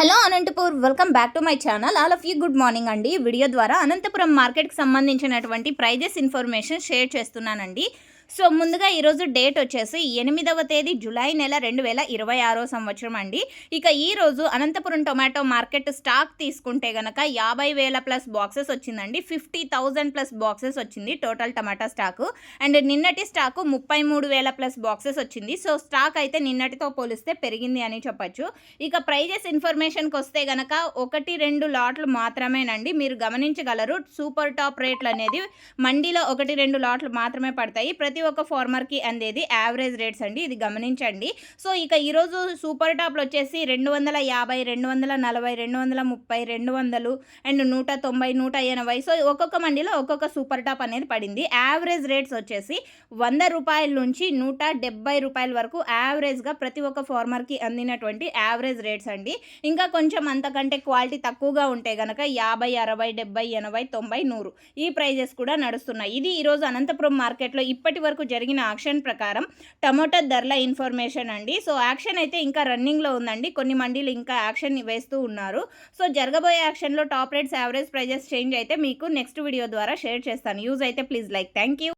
Hello Anantapur, welcome back to my channel. All of you good morning అండి. Video ద్వారా అనంతపురం మార్కెట్కి సంబంధించినటువంటి ప్రైజెస్ ఇన్ఫర్మేషన్ షేర్ చేస్తున్నానండి. సో ముందుగా ఈరోజు డేట్ వచ్చేసి 8వ తేదీ జూలై నెల 2026 సంవత్సరం అండి. ఇక ఈరోజు అనంతపురం టొమాటో మార్కెట్ స్టాక్ తీసుకుంటే గనక 50,000 ప్లస్ బాక్సెస్ వచ్చిందండి. 50,000 ప్లస్ బాక్సెస్ వచ్చింది టోటల్ టమాటా స్టాకు. అండ్ నిన్నటి స్టాకు 33,000 ప్లస్ బాక్సెస్ వచ్చింది. సో స్టాక్ అయితే నిన్నటితో పోలిస్తే పెరిగింది అని చెప్పచ్చు. ఇక ప్రైజెస్ ఇన్ఫర్మేషన్కి వస్తే గనక 1-2 లాట్లు మాత్రమేనండి. మీరు గమనించగలరు. సూపర్ టాప్ రేట్లు అనేది మండీలో 1-2 లాట్లు మాత్రమే పడతాయి. ప్రతి ఒక్క ఫార్మర్కి అందేది యావరేజ్ రేట్స్ అండి, ఇది గమనించండి. సో ఇక ఈరోజు సూపర్ టాప్లు వచ్చేసి 250, 240, 230, 200 అండ్ 190, 180. సో ఒక్కొక్క మండీలో ఒక్కొక్క సూపర్ టాప్ అనేది పడింది. యావరేజ్ రేట్స్ వచ్చేసి 100 రూపాయల నుంచి 170 రూపాయల వరకు యావరేజ్గా ప్రతి ఒక్క ఫార్మర్కి అందినటువంటి యావరేజ్ రేట్స్ అండి. ఇంకా కొంచెం అంతకంటే క్వాలిటీ తక్కువగా ఉంటే కనుక 50, 60, 70, 80, 90, 100 ఈ ప్రైజెస్ కూడా నడుస్తున్నాయి. ఇది ఈరోజు అనంతపురం మార్కెట్లో ఇప్పటి వరకు జరిగిన యాక్షన్ ప్రకారం టమోటా ధరల ఇన్ఫర్మేషన్ అండి. సో యాక్షన్ అయితే ఇంకా రన్నింగ్లో ఉందండి. కొన్ని మండీలు ఇంకా యాక్షన్ వేస్తూ ఉన్నారు. సో జరగబోయే యాక్షన్లో top rates, average prices change అయితే మీకు నెక్స్ట్ వీడియో ద్వారా షేర్ చేస్తాను. యూజ్ అయితే ప్లీజ్ లైక్. Thank you.